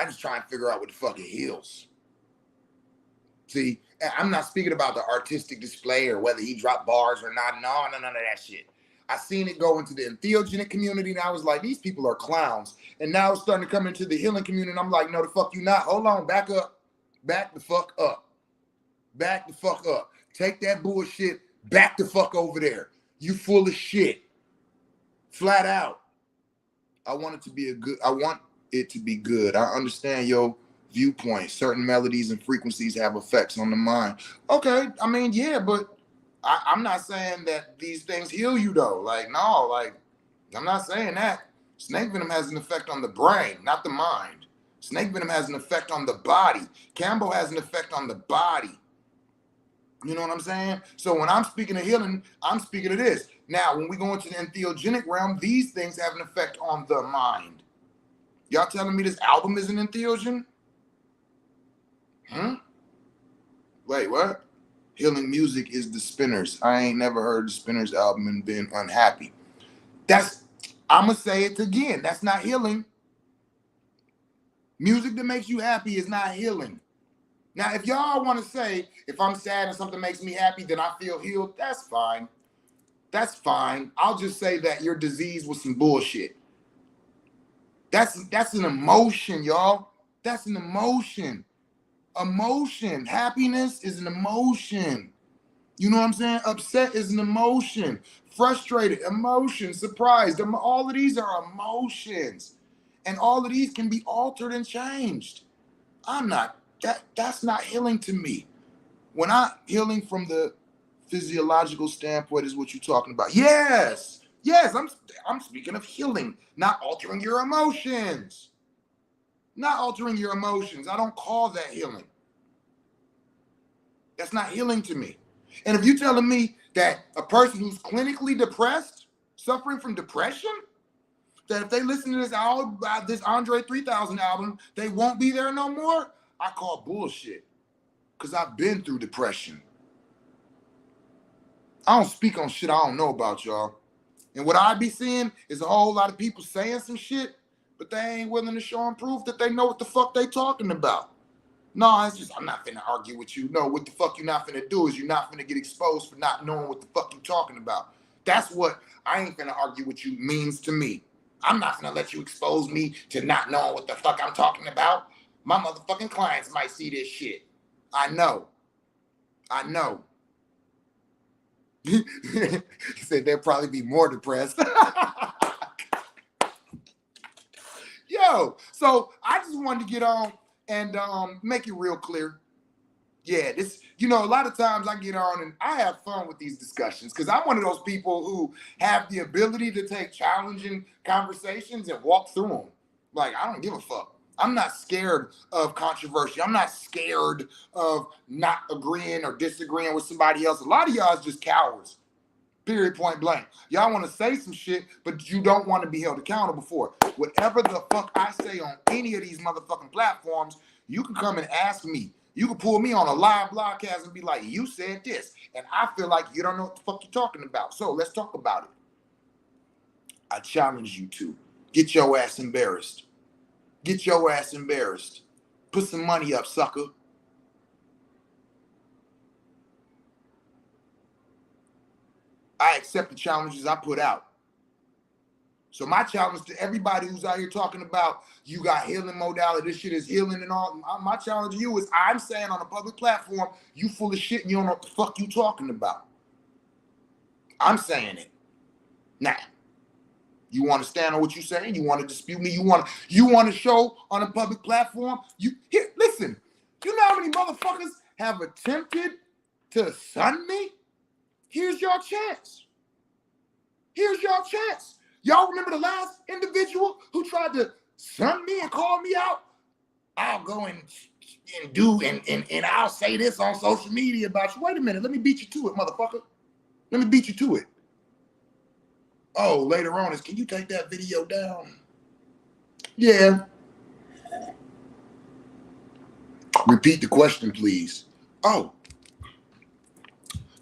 just try and figure out what the fuck it heals. See, I'm not speaking about the artistic display or whether he dropped bars or not. No, none of that shit. I seen it go into the entheogenic community, and I was like, these people are clowns. And now it's starting to come into the healing community, and I'm like, no, the fuck you not. Hold on, back up. Back the fuck up. Back the fuck up. Take that bullshit back the fuck over there. You full of shit. Flat out. I want it to be good. I understand your viewpoint. Certain melodies and frequencies have effects on the mind. Okay, I mean, yeah, but I'm not saying that these things heal you though. Like, no, like I'm not saying that. Snake venom has an effect on the brain, not the mind. Snake venom has an effect on the body. Cambo has an effect on the body. You know what I'm saying? So when I'm speaking of healing, I'm speaking of this. Now, when we go into the entheogenic realm, these things have an effect on the mind. Y'all telling me this album is an entheogen? Wait, what? Healing music is the Spinners. I ain't never heard the Spinners album and been unhappy. I'm going to say it again. That's not healing. Music that makes you happy is not healing. Now, if y'all want to say, if I'm sad and something makes me happy, then I feel healed, that's fine. That's fine. I'll just say that your disease was some bullshit. That's an emotion, y'all. That's an emotion. Emotion. Happiness is an emotion. You know what I'm saying? Upset is an emotion. Frustrated, emotion, surprised. All of these are emotions. And all of these can be altered and changed. That's not healing to me. When I'm healing from the physiological standpoint is what you're talking about. Yes, I'm speaking of healing, not altering your emotions. Not altering your emotions. I don't call that healing. That's not healing to me. And if you're telling me that a person who's clinically depressed, suffering from depression, that if they listen to this album, this Andre 3000 album, they won't be there no more, I call bullshit. Because I've been through depression. I don't speak on shit I don't know about, y'all. And what I be seeing is a whole lot of people saying some shit, but they ain't willing to show and prove that they know what the fuck they talking about. No, it's just, I'm not finna argue with you. No, what the fuck you're not finna do is you're not finna get exposed for not knowing what the fuck you talking about. That's what I ain't finna argue with you means to me. I'm not finna let you expose me to not knowing what the fuck I'm talking about. My motherfucking clients might see this shit. I know. He said they'll probably be more depressed. Yo, so I just wanted to get on and make it real clear. Yeah, this, a lot of times I get on and I have fun with these discussions because I'm one of those people who have the ability to take challenging conversations and walk through them. Like, I don't give a fuck. I'm not scared of controversy. I'm not scared of not agreeing or disagreeing with somebody else. A lot of y'all is just cowards. Period, point blank. Y'all want to say some shit, but you don't want to be held accountable for it. Whatever the fuck I say on any of these motherfucking platforms, you can come and ask me. You can pull me on a live broadcast and be like, you said this. And I feel like you don't know what the fuck you're talking about. So let's talk about it. I challenge you to get your ass embarrassed. Get your ass embarrassed. Put some money up, sucker. I accept the challenges I put out. So my challenge to everybody who's out here talking about you got healing modality, this shit is healing and all, my challenge to you is I'm saying on a public platform, you full of shit and you don't know what the fuck you talking about. I'm saying it. Now, you want to stand on what you're saying? You want to dispute me? You want to show on a public platform? Listen, you know how many motherfuckers have attempted to sun me? Here's your chance. Here's your chance. Y'all remember the last individual who tried to sun me and call me out? I'll go and do and I'll say this on social media about you. Wait a minute, let me beat you to it, motherfucker. Let me beat you to it. Oh, later on is, can you take that video down? Yeah. Repeat the question, please. Oh.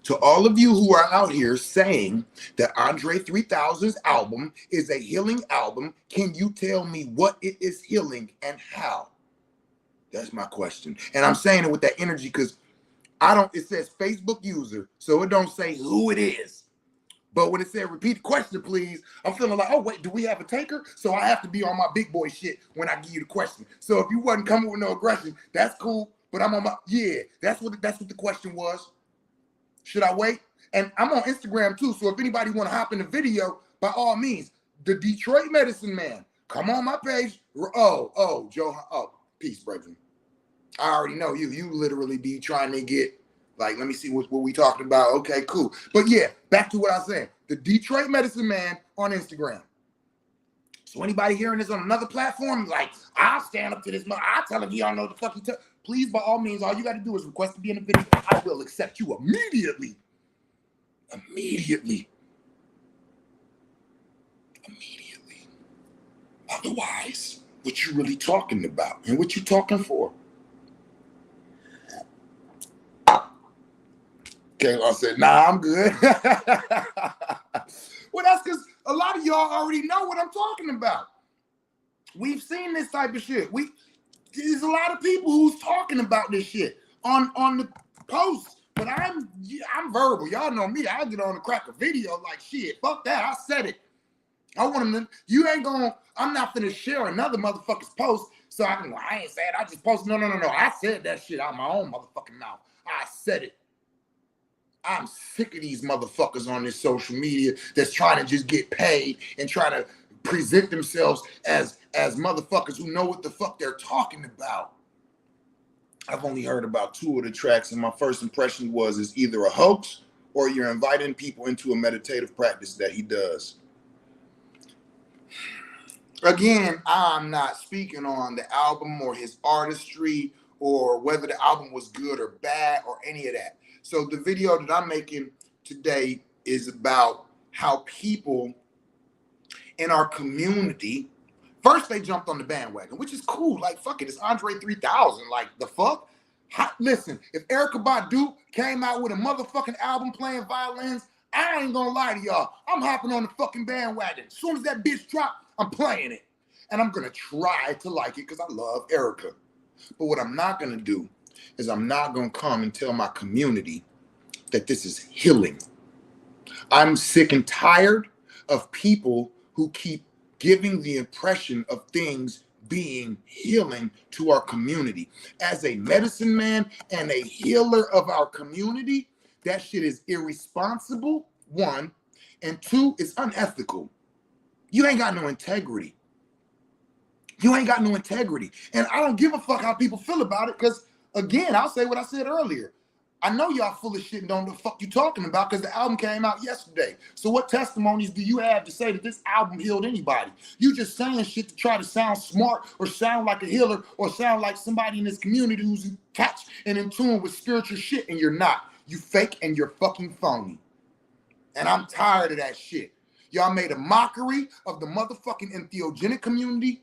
To all of you who are out here saying that Andre 3000's album is a healing album, can you tell me what it is healing and how? That's my question. And I'm saying it with that energy because it says Facebook user, so it don't say who it is. But when it said repeat the question, please, I'm feeling like, oh, wait, do we have a taker? So I have to be on my big boy shit when I give you the question. So if you wasn't coming with no aggression, that's cool. But I'm on my, that's what the question was. Should I wait? And I'm on Instagram too, so if anybody want to hop in the video, by all means, the Detroit Medicine Man, come on my page. Joe, peace, brethren. I already know you. You literally be trying to get, like, let me see what we talking about. Okay, cool. But yeah, back to what I was saying. The Detroit Medicine Man on Instagram. So anybody hearing this on another platform, like, I'll stand up to this, I'll tell him he don't know what the fuck he tell. Please, by all means, all you got to do is request to be in the video. I will accept you immediately. Immediately. Otherwise, what you really talking about and what you talking for? Okay, I said, nah, I'm good. Well, that's because a lot of y'all already know what I'm talking about. We've seen this type of shit. There's a lot of people who's talking about this shit on the post, but I'm verbal. Y'all know me. I get on and crack a video like, shit, fuck that. I said it. I want them to, I'm not finna share another motherfucker's post so I ain't say it. I just posted. No. I said that shit out of my own motherfucking mouth. I said it. I'm sick of these motherfuckers on this social media that's trying to just get paid and try to present themselves as motherfuckers who know what the fuck they're talking about. I've only heard about 2 of the tracks, and my first impression was it's either a hoax or you're inviting people into a meditative practice that he does. Again, I'm not speaking on the album or his artistry or whether the album was good or bad or any of that. So the video that I'm making today is about how people in our community, first they jumped on the bandwagon, which is cool. Like, fuck it, it's Andre 3000. Like, the fuck? Listen, if Erykah Badu came out with a motherfucking album playing violins, I ain't gonna lie to y'all. I'm hopping on the fucking bandwagon. As soon as that bitch drop, I'm playing it. And I'm gonna try to like it because I love Erykah. But what I'm not gonna do is I'm not gonna come and tell my community that this is healing. I'm sick and tired of people who keep giving the impression of things being healing to our community. As a medicine man and a healer of our community, that shit is irresponsible, 1, and 2, it's unethical. You ain't got no integrity. You ain't got no integrity. And I don't give a fuck how people feel about it because, again, I'll say what I said earlier. I know y'all full of shit and don't know the fuck you talking about because the album came out yesterday. So what testimonies do you have to say that this album healed anybody? You just saying shit to try to sound smart or sound like a healer or sound like somebody in this community who's attached and in tune with spiritual shit, and you're not. You fake and you're fucking phony. And I'm tired of that shit. Y'all made a mockery of the motherfucking entheogenic community.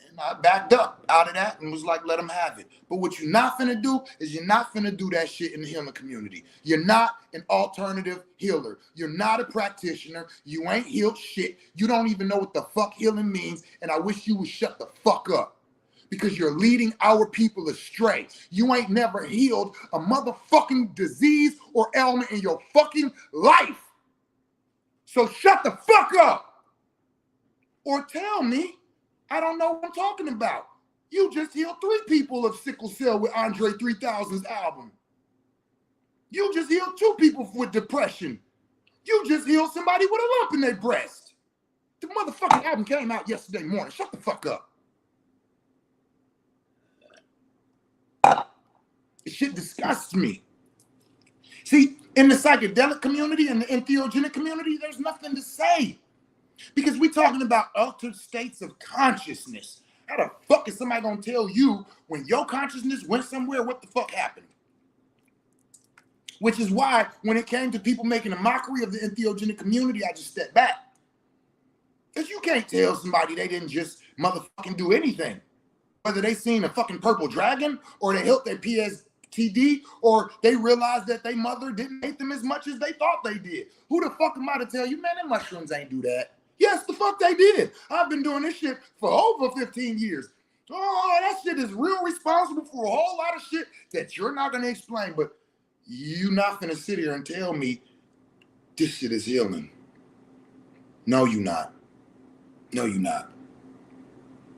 And I backed up out of that and was like, let them have it. But what you're not finna do is you're not finna do that shit in the healing community. You're not an alternative healer. You're not a practitioner. You ain't healed shit. You don't even know what the fuck healing means. And I wish you would shut the fuck up. Because you're leading our people astray. You ain't never healed a motherfucking disease or ailment in your fucking life. So shut the fuck up. Or tell me I don't know what I'm talking about. You just healed 3 people of sickle cell with Andre 3000's album. You just healed 2 people with depression. You just healed somebody with a lump in their breast. The motherfucking album came out yesterday morning. Shut the fuck up. This shit disgusts me. See, in the psychedelic community and the entheogenic community, there's nothing to say. Because we're talking about altered states of consciousness. How the fuck is somebody gonna tell you when your consciousness went somewhere what the fuck happened? Which is why when it came to people making a mockery of the entheogenic community, I just stepped back. Because you can't tell somebody they didn't just motherfucking do anything. Whether they seen a fucking purple dragon or they helped their PSTD or they realized that their mother didn't hate them as much as they thought they did. Who the fuck am I to tell you, man, them mushrooms ain't do that? Yes, the fuck they did. I've been doing this shit for over 15 years. Oh, that shit is real responsible for a whole lot of shit that you're not going to explain. But you're not going to sit here and tell me this shit is healing. No, you're not. No, you're not.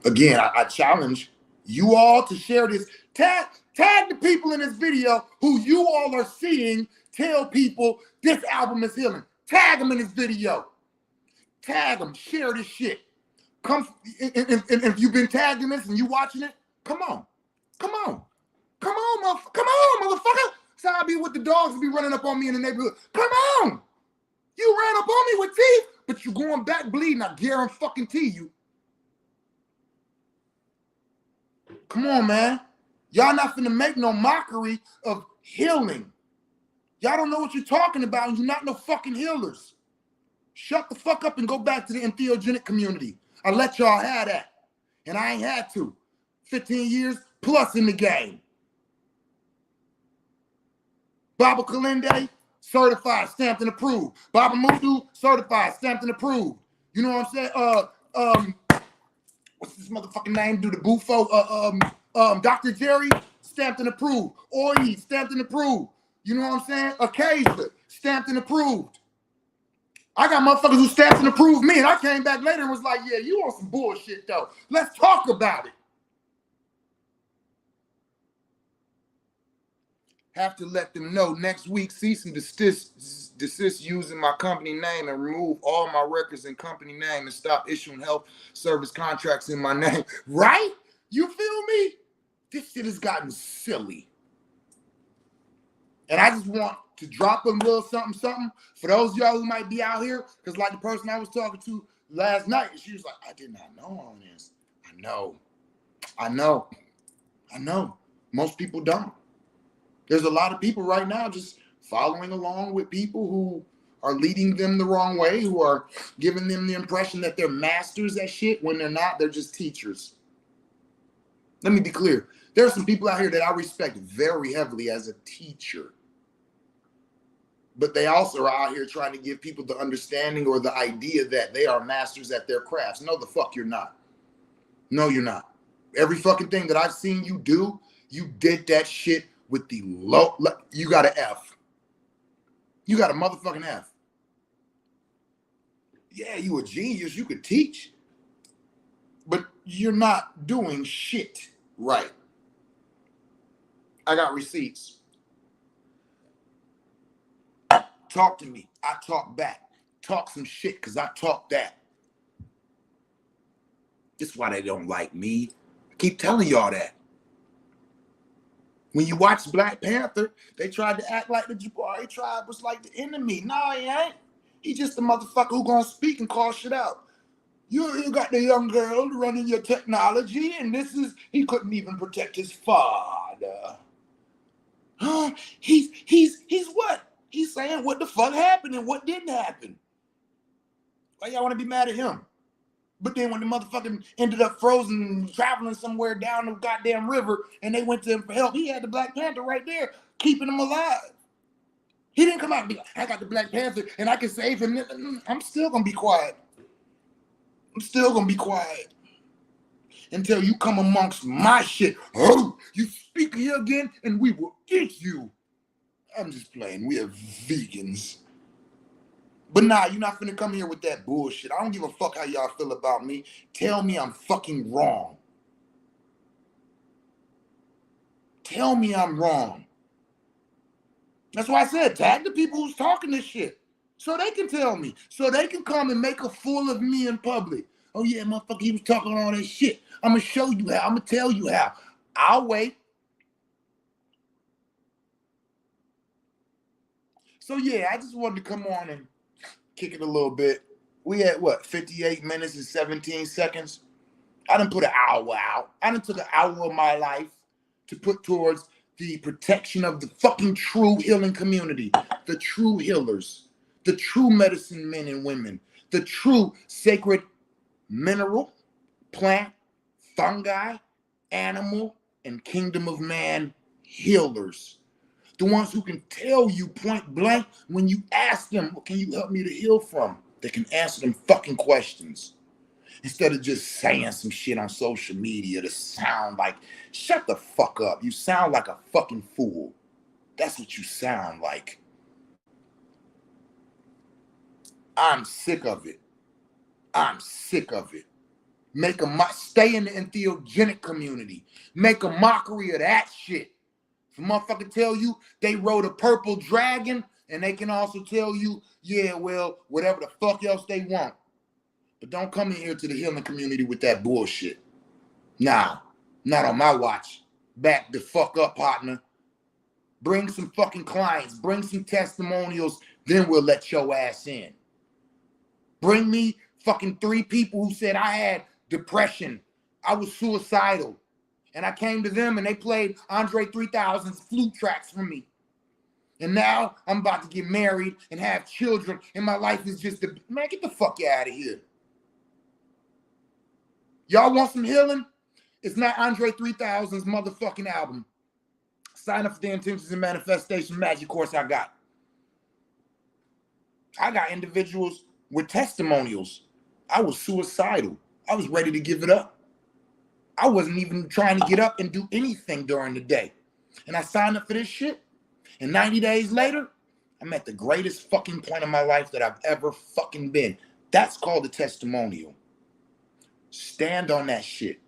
Again, I challenge you all to share this. Tag the people in this video who you all are seeing tell people this album is healing. Tag them in this video. Tag them. Share this shit. Come, and if you've been tagging this and you watching it, come on. Come on. Come on, motherfucker. That's how I be with the dogs that be running up on me in the neighborhood. Come on. You ran up on me with teeth. but you're going back bleeding. I guarantee you. Come on, man. Y'all not finna make no mockery of healing. Y'all don't know what you're talking about, and you're not no fucking healers. Shut the fuck up and go back to the entheogenic community. I let y'all have that, and I ain't had to. 15 years plus in the game. Baba Kalinde, certified, stamped and approved. Baba Mudu, certified, stamped and approved. You know what I'm saying? What's this motherfucking name? Do the Bufo? Dr. Jerry, stamped and approved. Oye, stamped and approved. You know what I'm saying? Occasionally, stamped and approved. I got motherfuckers who stamped and approved me, and I came back later and was like, yeah, you want some bullshit, though. Let's talk about it. Have to let them know next week, cease and desist using my company name and remove all my records in company name and stop issuing health service contracts in my name. Right? You feel me? This shit has gotten silly. And I just want to drop a little something for those of y'all who might be out here, because like the person I was talking to last night, she was like, I did not know all this. I know. Most people don't. There's a lot of people right now just following along with people who are leading them the wrong way, who are giving them the impression that they're masters at shit when they're not. They're just teachers. Let me be clear. There are some people out here that I respect very heavily as a teacher. But they also are out here trying to give people the understanding or the idea that they are masters at their crafts. No, the fuck you're not. No, you're not. Every fucking thing that I've seen you do, you did that shit with the low, you got an F. You got a motherfucking F. Yeah, you a genius, you could teach, but you're not doing shit right. I got receipts. Talk to me, I talk back. Talk some shit, because I talk that. This is why they don't like me. I keep telling y'all that. When you watch Black Panther, they tried to act like the Jabari tribe was like the enemy. No, he ain't. He just a motherfucker who gonna speak and call shit out. You got the young girl running your technology, and he couldn't even protect his father. Huh? He's what? He's saying what the fuck happened and what didn't happen. Why y'all want to be mad at him? But then when the motherfucker ended up frozen, traveling somewhere down the goddamn river, and they went to him for help, he had the Black Panther right there, keeping him alive. He didn't come out and be like, I got the Black Panther, and I can save him. I'm still going to be quiet. I'm still going to be quiet until you come amongst my shit. Oh, you speak here again, and we will eat you. I'm just playing. We are vegans. But nah, you're not finna come here with that bullshit. I don't give a fuck how y'all feel about me. Tell me I'm fucking wrong. Tell me I'm wrong. That's why I said tag the people who's talking this shit. So they can tell me. So they can come and make a fool of me in public. Oh yeah, motherfucker, he was talking all that shit. I'm gonna show you how. I'm gonna tell you how. I'll wait. So yeah, I just wanted to come on and kick it a little bit. We at what, 58 minutes and 17 seconds? I done put an hour out. I done took an hour of my life to put towards the protection of the fucking true healing community, the true healers, the true medicine men and women, the true sacred mineral, plant, fungi, animal, and kingdom of man healers. The ones who can tell you point blank when you ask them, what can you help me to heal from? They can answer them fucking questions. Instead of just saying some shit on social media to sound like, shut the fuck up. You sound like a fucking fool. That's what you sound like. I'm sick of it. I'm sick of it. Stay in the entheogenic community. Make a mockery of that shit. If a motherfucker tell you they rode a purple dragon, and they can also tell you, yeah, well, whatever the fuck else they want. But don't come in here to the healing community with that bullshit. Nah, not on my watch. Back the fuck up, partner. Bring some fucking clients. Bring some testimonials. Then we'll let your ass in. Bring me fucking 3 people who said I had depression. I was suicidal. And I came to them and they played Andre 3000's flute tracks for me. And now I'm about to get married and have children. And my life is just, man, get the fuck out of here. Y'all want some healing? It's not Andre 3000's motherfucking album. Sign up for the Intentions and Manifestation Magic course I got. I got individuals with testimonials. I was suicidal. I was ready to give it up. I wasn't even trying to get up and do anything during the day. And I signed up for this shit. And 90 days later, I'm at the greatest fucking point in my life that I've ever fucking been. That's called a testimonial. Stand on that shit.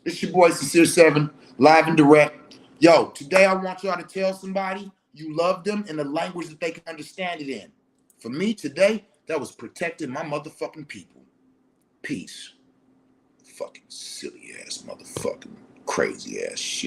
It's your boy Sincere 7, live and direct. Yo, today I want y'all to tell somebody you love them in the language that they can understand it in. For me today, that was protecting my motherfucking people. Peace. Fucking silly ass motherfucking crazy ass shit.